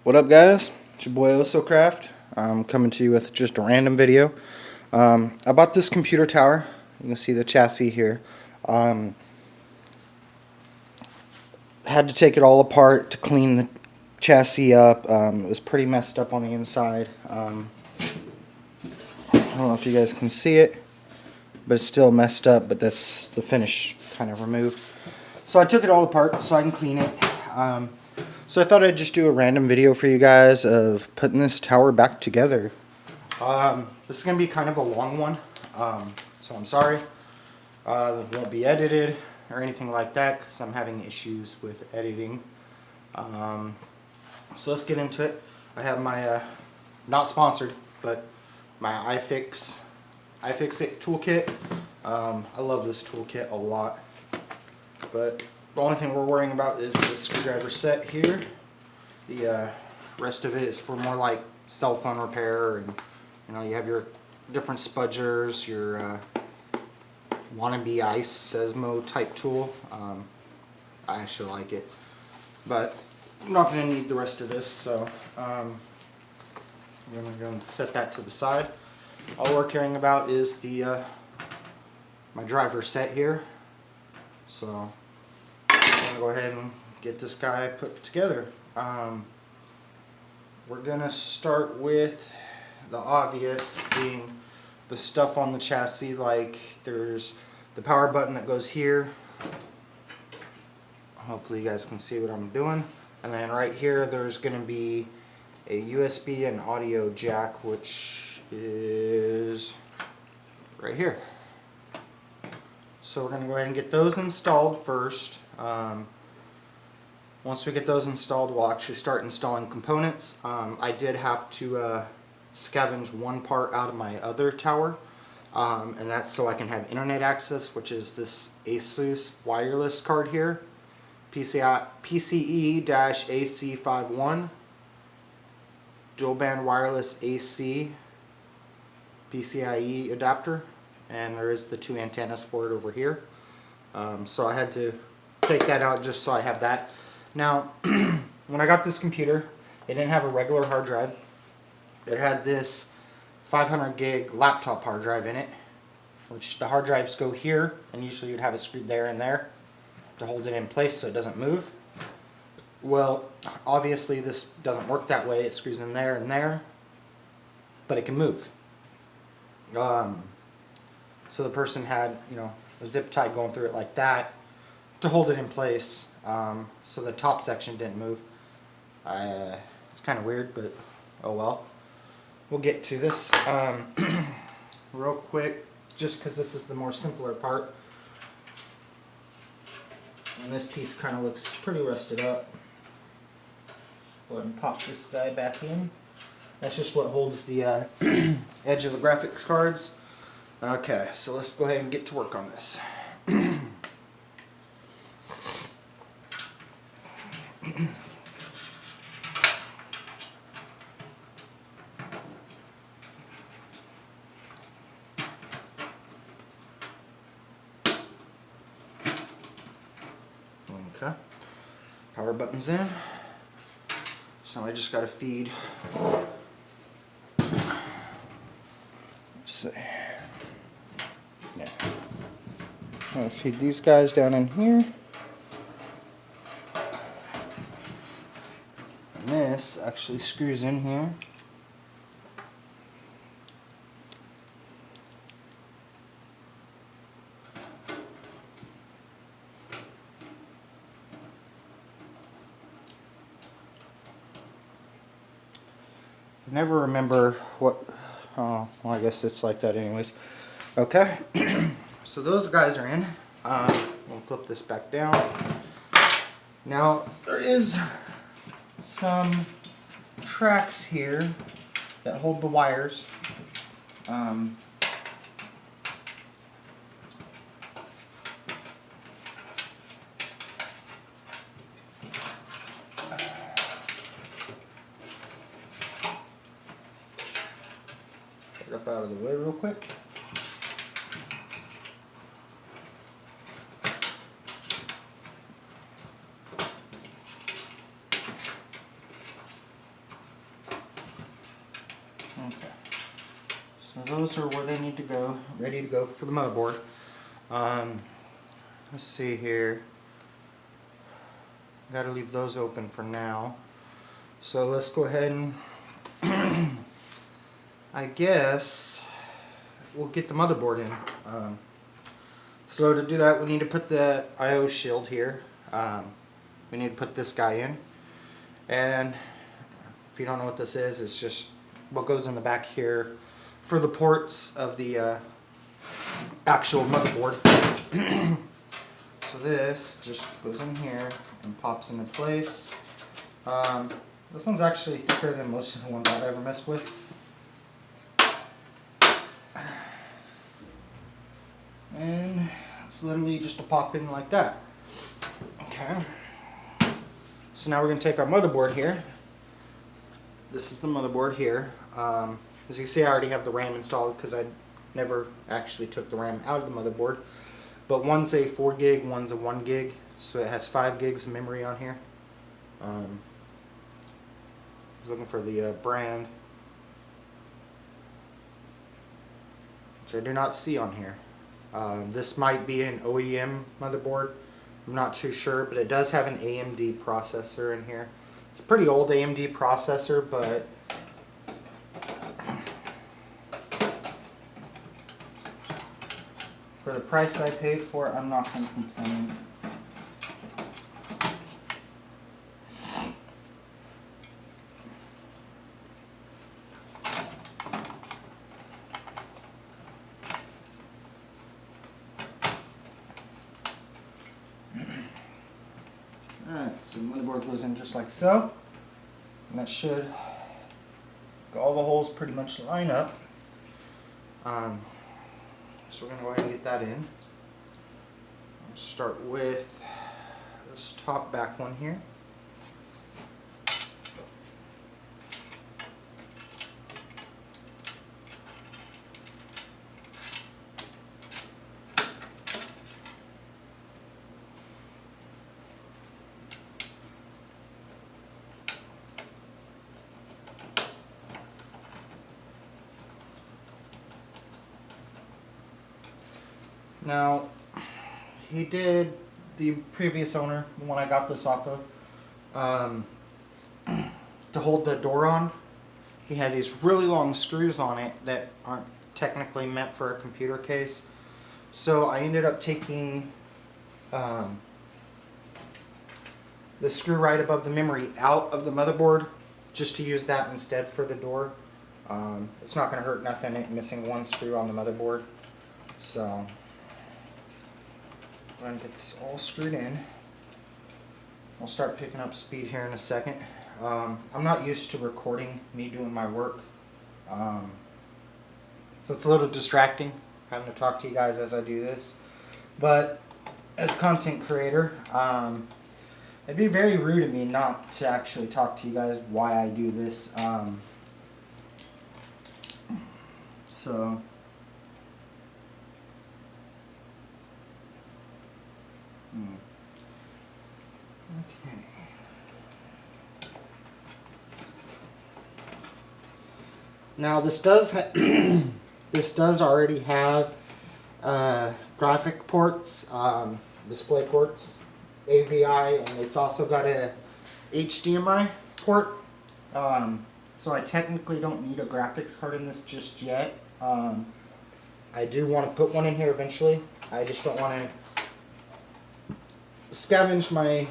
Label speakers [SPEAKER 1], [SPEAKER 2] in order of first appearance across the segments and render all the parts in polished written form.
[SPEAKER 1] What up, guys? It's your boy OsoCraft. I'm coming to you with just a random video. I bought this computer tower. You can see the chassis here. Had to take it all apart to clean the chassis up. It was pretty messed up on the inside. I don't know if you guys can see it, but it's still messed up, but that's the finish kind of removed. So I took it all apart so I can clean it. So I thought I'd just do a random video for you guys of putting this tower back together. This is going to be kind of a long one, so I'm sorry. It won't be edited or anything like that because I'm having issues with editing. So let's get into it. I have my, not sponsored, but my iFixit toolkit. I love this toolkit a lot, but the only thing we're worrying about is the screwdriver set here. The rest of it is for more like cell phone repair, and you have your different spudgers, your wannabe ice Sesmo type tool. I actually like it, but I'm not going to need the rest of this, so I'm going to set that to the side. All we're caring about is the my driver set here, so I'm going to go ahead and get this guy put together. We're going to start with the obvious, being the stuff on the chassis. Like there's the power button that goes here. Hopefully you guys can see what I'm doing. And then right here there's going to be a USB and audio jack, which is right here. So we're going to go ahead and get those installed first. Once we get those installed, we'll actually start installing components. I did have to scavenge one part out of my other tower, and that's so I can have internet access, which is this ASUS wireless card here, PCE-AC51, dual band wireless AC PCIe adapter, and there is the two antennas for it over here. So I had to take that out just so I have that. Now, when I got this computer, it didn't have a regular hard drive. It had this 500 gig laptop hard drive in it, which the hard drives go here, and usually you'd have it screwed there and there to hold it in place so it doesn't move. Well, obviously this doesn't work that way. It screws in there and there, but it can move. So the person had, a zip tie going through it like that to hold it in place. So the top section didn't move. It's kind of weird, but oh well. We'll get to this real quick, just because this is the more simpler part. And this piece kind of looks pretty rusted up. Go ahead and pop this guy back in. That's just what holds the edge of the graphics cards. Okay, so let's go ahead and get to work on this. Okay, power button's in. So I just got to feed. Let's see. Yeah. I'm going to feed these guys down in here. And this actually screws in here. I never remember what, oh, well, I guess it's like that anyways. Okay, so those guys are in. We'll flip this back down. Now, there is some tracks here that hold the wires. Get up out of the way real quick. those are where they need to go, ready to go for the motherboard. Let's see here. Gotta leave those open for now. So let's go ahead and I guess we'll get the motherboard in. So to do that, we need to put the I/O shield here. We need to put this guy in. And if you don't know what this is, it's just what goes in the back here for the ports of the actual motherboard. So this just goes in here and pops into place. This one's actually thicker than most of the ones I've ever messed with. And it's literally just a pop in like that. Okay. So now we're going to take our motherboard here. This is the motherboard here. As you can see, I already have the RAM installed because I never actually took the RAM out of the motherboard. But one's a 4 gig, one's a 1 gig. So it has 5 gigs of memory on here. I was looking for the brand, which I do not see on here. This might be an OEM motherboard. I'm not too sure, but it does have an AMD processor in here. It's a pretty old AMD processor, but for the price I paid for it, I'm not going to complain. Alright, so the motherboard goes in just like so, and that should, all the holes pretty much line up. So we're going to go ahead and get that in. I'll start with this top back one here. Now, the previous owner, the one I got this off of, to hold the door on, he had these really long screws on it that aren't technically meant for a computer case. So I ended up taking the screw right above the memory out of the motherboard just to use that instead for the door. It's not going to hurt nothing, it missing one screw on the motherboard. So I'm going to get this all screwed in. I'll start picking up speed here in a second. I'm not used to recording me doing my work, so it's a little distracting having to talk to you guys as I do this. But as a content creator, it'd be very rude of me not to actually talk to you guys why I do this. So okay. Now this does this does already have graphic ports, display ports, AVI, and it's also got a HDMI port. So I technically don't need a graphics card in this just yet. I do want to put one in here eventually. I just don't want to scavenge my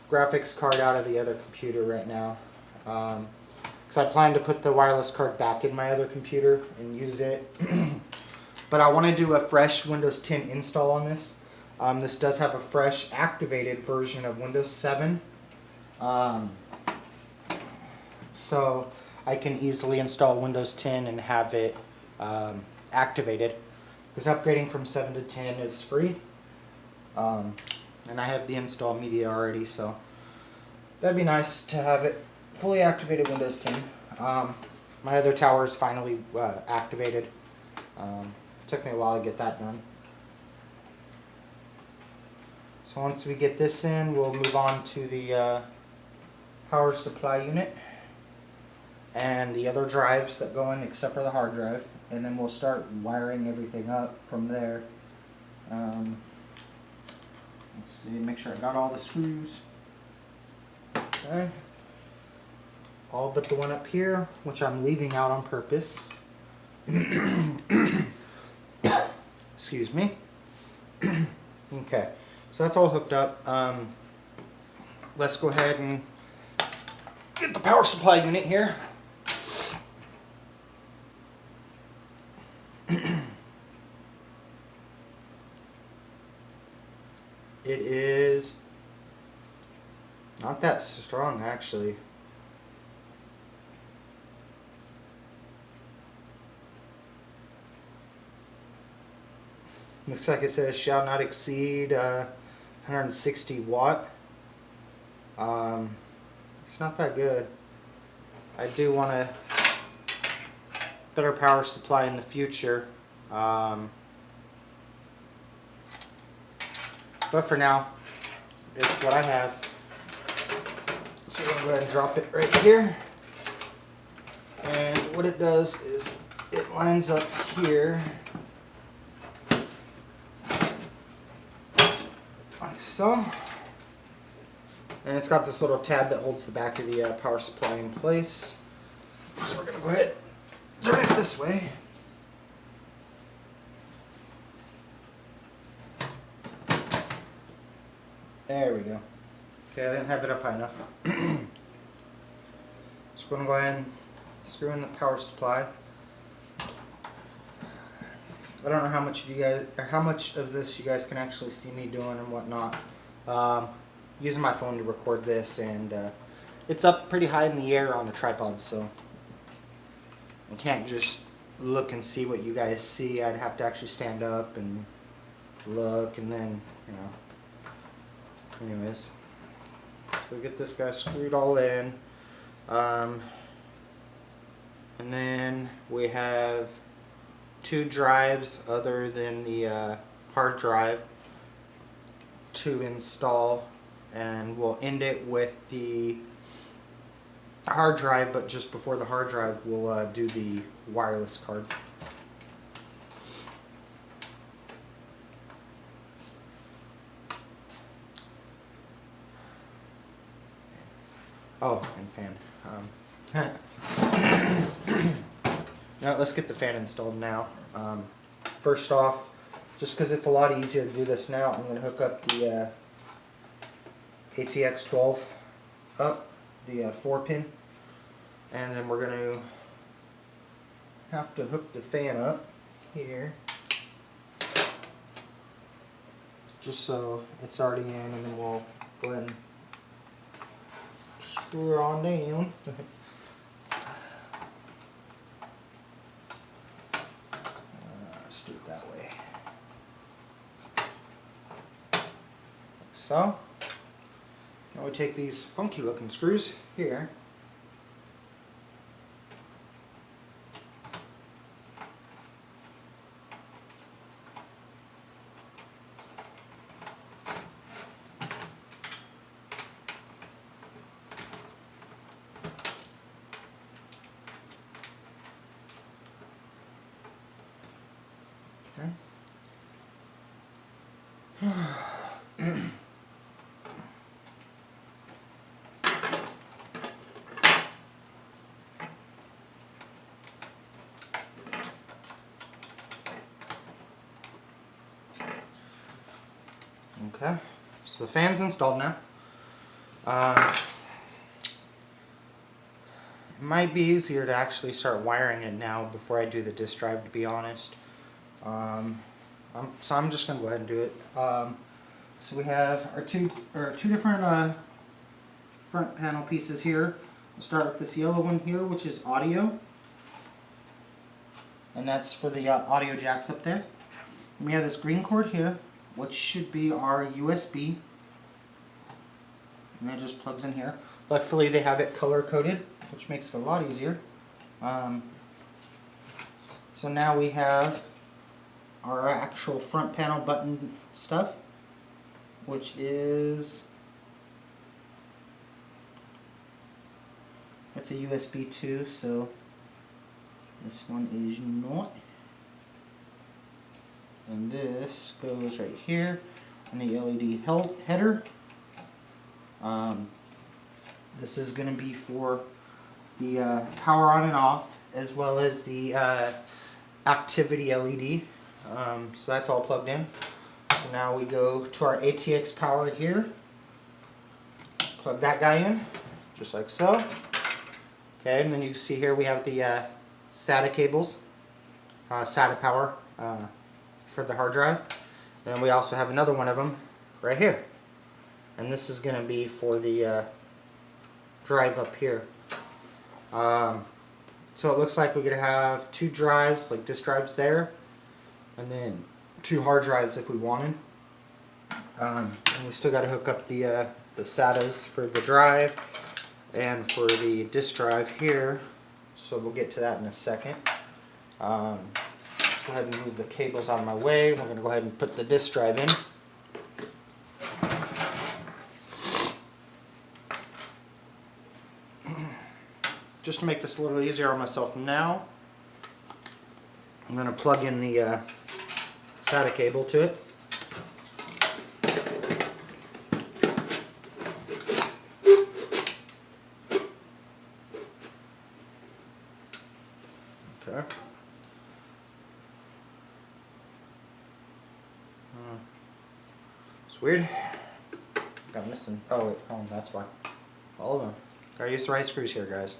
[SPEAKER 1] graphics card out of the other computer right now, because I plan to put the wireless card back in my other computer and use it. But I want to do a fresh Windows 10 install on this. This does have a fresh activated version of Windows 7, so I can easily install Windows 10 and have it activated, because upgrading from 7 to 10 is free. And I have the install media already, so that'd be nice to have it fully activated Windows 10. My other tower is finally activated. Took me a while to get that done. So once we get this in, we'll move on to the power supply unit. and the other drives that go in except for the hard drive, and then we'll start wiring everything up from there. Let's see, make sure I got all the screws. Okay. All but the one up here, which I'm leaving out on purpose. Excuse me. Okay, so that's all hooked up. Let's go ahead and get the power supply unit here. It is not that strong, actually. Looks like it says shall not exceed 160 watt. It's not that good. I do want a better power supply in the future. But for now, it's what I have. So we're going to go ahead and drop it right here. And what it does is it lines up here. Like so. And it's got this little tab that holds the back of the power supply in place. So we're going to go ahead and turn it this way. There we go. Okay, I didn't have it up high enough. Just going to go ahead and screw in the power supply. I don't know how much of you guys, or how much of this you guys can actually see me doing and whatnot. Using my phone to record this, and it's up pretty high in the air on a tripod, so I can't just look and see what you guys see. I'd have to actually stand up and look, and then, you know. Anyways, so we get this guy screwed all in, and then we have 2 drives other than the hard drive to install, and we'll end it with the hard drive, but just before the hard drive we'll do the wireless card. Oh, and fan. Now let's get the fan installed now. First off, just because it's a lot easier to do this now, I'm going to hook up the ATX12 up, the 4-pin, and then we're going to have to hook the fan up here, just so it's already in, and then we'll go ahead and screw her on down. Let's do it that way. So, now we take these funky looking screws here. Okay, so the fan's installed now. It might be easier to actually start wiring it now before I do the disk drive, to be honest. So I'm just going to go ahead and do it. So we have our two different front panel pieces here. We'll start with this yellow one here, which is audio. And that's for the audio jacks up there. And we have this green cord here, which should be our USB. And that just plugs in here. Luckily they have it color coded, which makes it a lot easier. So now we have our actual front panel button stuff, which is It's a USB 2, so this one is not. And this goes right here on the LED header. This is going to be for the power on and off, as well as the activity LED. So that's all plugged in. So now we go to our ATX power here. Plug that guy in, just like so. Okay, and then you can see here we have the SATA cables, SATA power for the hard drive. And we also have another one of them right here. And this is going to be for the drive up here. So it looks like we're going to have 2 drives, like disk drives there, and then 2 hard drives if we wanted. And we still got to hook up the SATAs for the drive and for the disk drive here. So we'll get to that in a second. Let's go ahead and move the cables out of my way. We're going to go ahead and put the disk drive in. Just to make this a little easier on myself now, I'm going to plug in the SATA cable to it. Okay. It's weird. I'm missing. Oh wait, oh, that's why. Hold on. Gotta use the right screws here, guys.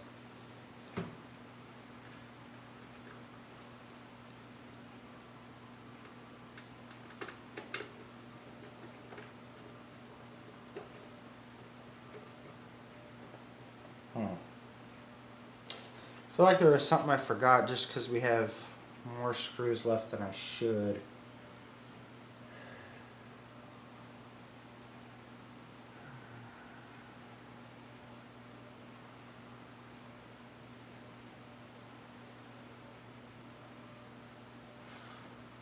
[SPEAKER 1] I feel like there was something I forgot just because we have more screws left than I should.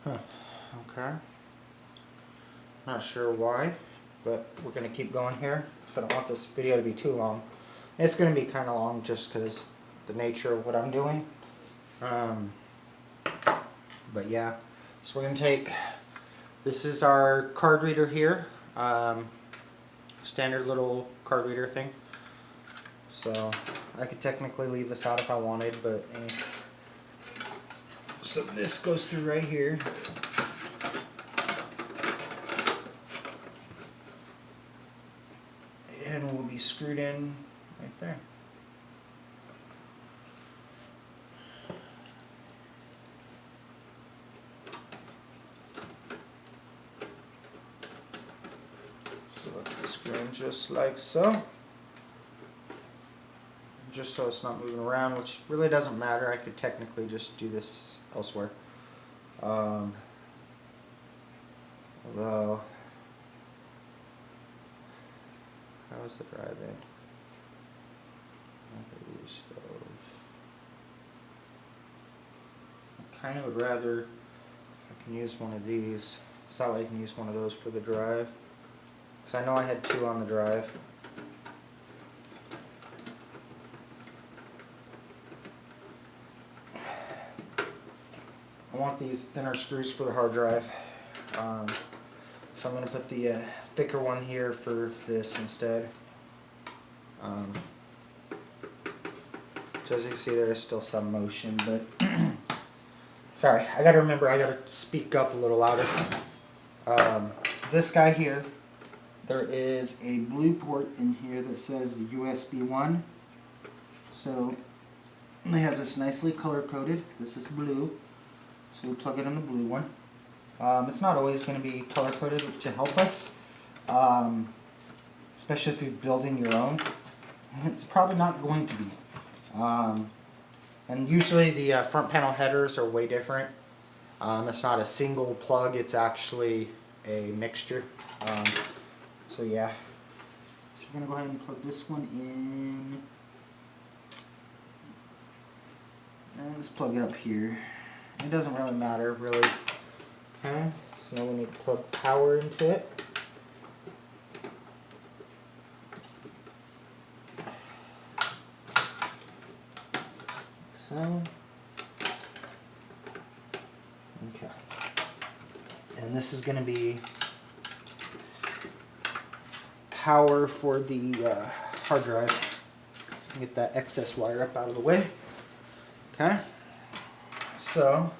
[SPEAKER 1] Huh. Okay. Not sure why, but we're going to keep going here because I don't want this video to be too long. It's going to be kind of long just because the nature of what I'm doing. But yeah, so we're going to take, this is our card reader here, standard little card reader thing. So I could technically leave this out if I wanted, but so this goes through right here. And will be screwed in right there. So let's get screwed in just like so. Just so it's not moving around, which really doesn't matter. I could technically just do this elsewhere. Although, how is the drive in? I could use those. I kind of would rather, if I can use one of these, so I can use one of those for the drive. Because I know I had 2 on the drive. I want these thinner screws for the hard drive, so I'm going to put the thicker one here for this instead. So as you can see, there is still some motion, but sorry, I got to remember I got to speak up a little louder. So this guy here, there is a blue port in here that says the USB 1. So they have this nicely color coded. This is blue. So we plug it in the blue one. It's not always going to be color coded to help us, especially if you're building your own. It's probably not going to be. And usually the front panel headers are way different. It's not a single plug, it's actually a mixture. So yeah. So we're going to go ahead and plug this one in. And let's plug it up here. It doesn't really matter, really. Okay, so now we need to plug power into it. Okay. And this is going to be power for the hard drive. Get that excess wire up out of the way. Okay. So,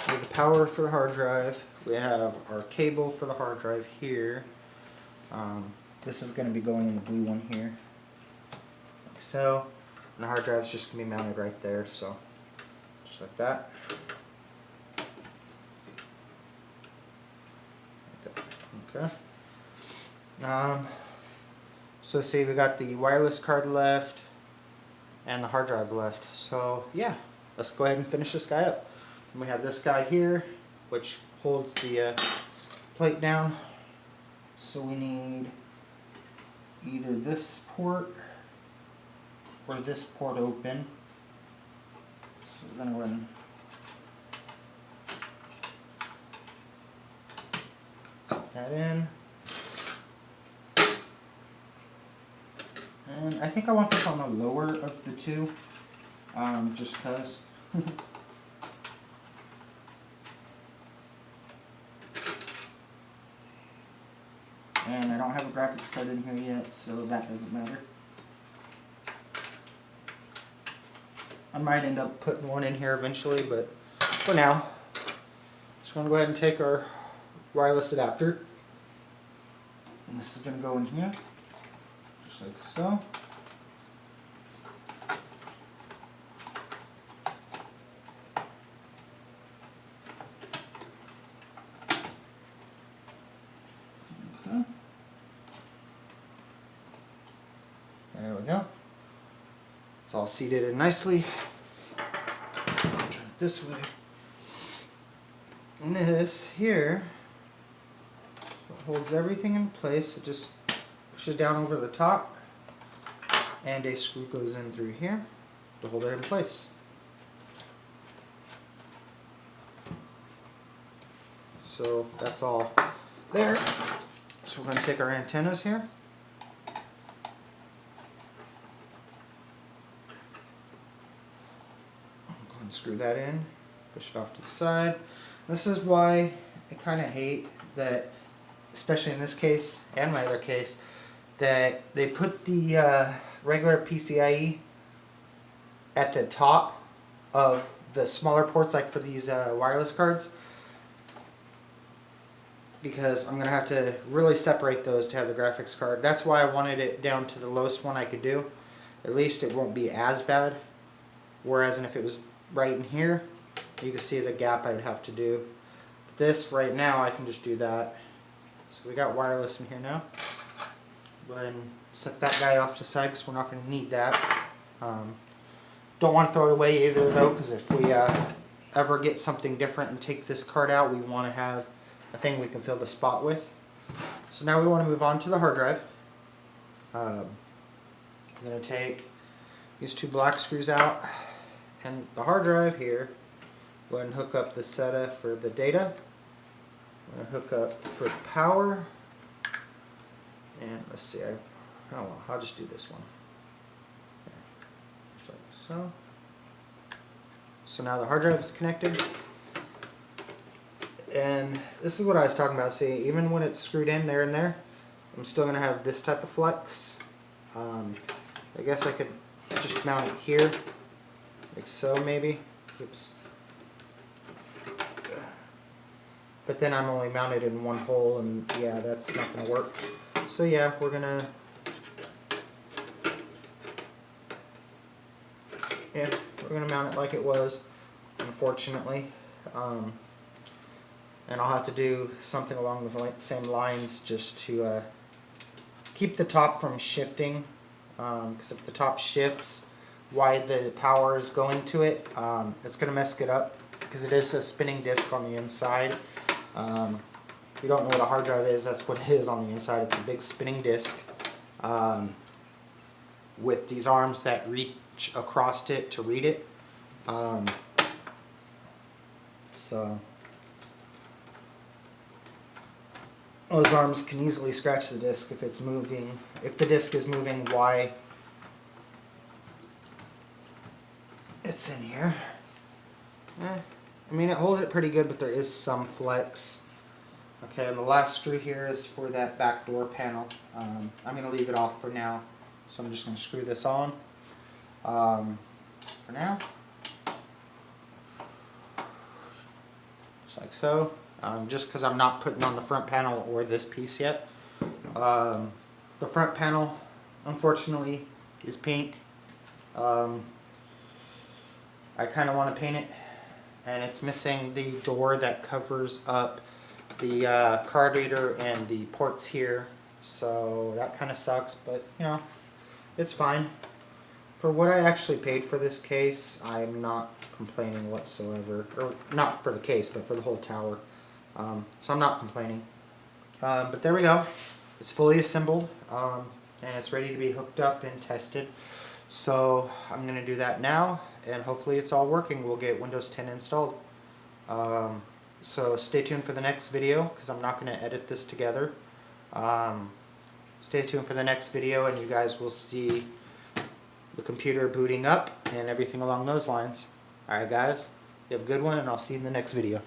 [SPEAKER 1] with the power for the hard drive, we have our cable for the hard drive here. This is going to be going in the blue one here, like so. And the hard drive is just going to be mounted right there, so just like that. Okay. So see, we got the wireless card left and the hard drive left. So yeah, let's go ahead and finish this guy up. And we have this guy here, which holds the plate down. So we need either this port or this port open. So we're going to go ahead and put that in. And I think I want this on the lower of the two, just because. And I don't have a graphics card in here yet, so that doesn't matter. I might end up putting one in here eventually, but for now, just want to go ahead and take our wireless adapter. And this is going to go in here, just like so. Okay. There we go. It's all seated in nicely. Turn it this way. And this here holds everything in place. It just pushes down over the top, and a screw goes in through here to hold it in place. So that's all there. So we're going to take our antennas here. Go and screw that in, push it off to the side. This is why I kind of hate that, especially in this case and my other case, that they put the regular PCIe at the top of the smaller ports, like for these wireless cards, because I'm going to have to really separate those to have the graphics card. That's why I wanted it down to the lowest one I could do. At least it won't be as bad. Whereas if it was right in here, you can see the gap I'd have to do. This right now, I can just do that. So we got wireless in here now. Go ahead and set that guy off to the side because we're not going to need that. Don't want to throw it away either though, because if we ever get something different and take this card out, we want to have a thing we can fill the spot with. So now we want to move on to the hard drive. I'm going to take these two black screws out and the hard drive here. Go ahead and hook up the SATA for the data. I'm going to hook up for power. And let's see, I'll just do this one. Okay. Just like so. So now the hard drive is connected. And this is what I was talking about. See, even when it's screwed in there and there, I'm still going to have this type of flex. I guess I could just mount it here, like so maybe. Oops. But then I'm only mounted in one hole, and yeah, that's not going to work. So yeah, we're going to mount it like it was, unfortunately. And I'll have to do something along the same lines just to keep the top from shifting, because if the top shifts while the power is going to it, it's going to mess it up, because it is a spinning disc on the inside. If you don't know what a hard drive is, that's what it is on the inside. It's a big spinning disc with these arms that reach across it to read it. So those arms can easily scratch the disc if it's moving. If the disc is moving, why it's in here. I mean, it holds it pretty good, but there is some flex. Okay, and the last screw here is for that back door panel. I'm going to leave it off for now, so I'm just going to screw this on for now. Just like so. Just because I'm not putting on the front panel or this piece yet. The front panel, unfortunately, is pink. I kind of want to paint it, and it's missing the door that covers up the card reader and the ports here, so that kind of sucks, but you know, it's fine. For what I actually paid for this case, I'm not complaining whatsoever, or not for the case, but for the whole tower. So I'm not complaining. But there we go. It's fully assembled, and it's ready to be hooked up and tested. So I'm going to do that now, and hopefully it's all working. We'll get Windows 10 installed. So stay tuned for the next video, because I'm not going to edit this together. Stay tuned for the next video, and you guys will see the computer booting up and everything along those lines. Alright guys, you have a good one, and I'll see you in the next video.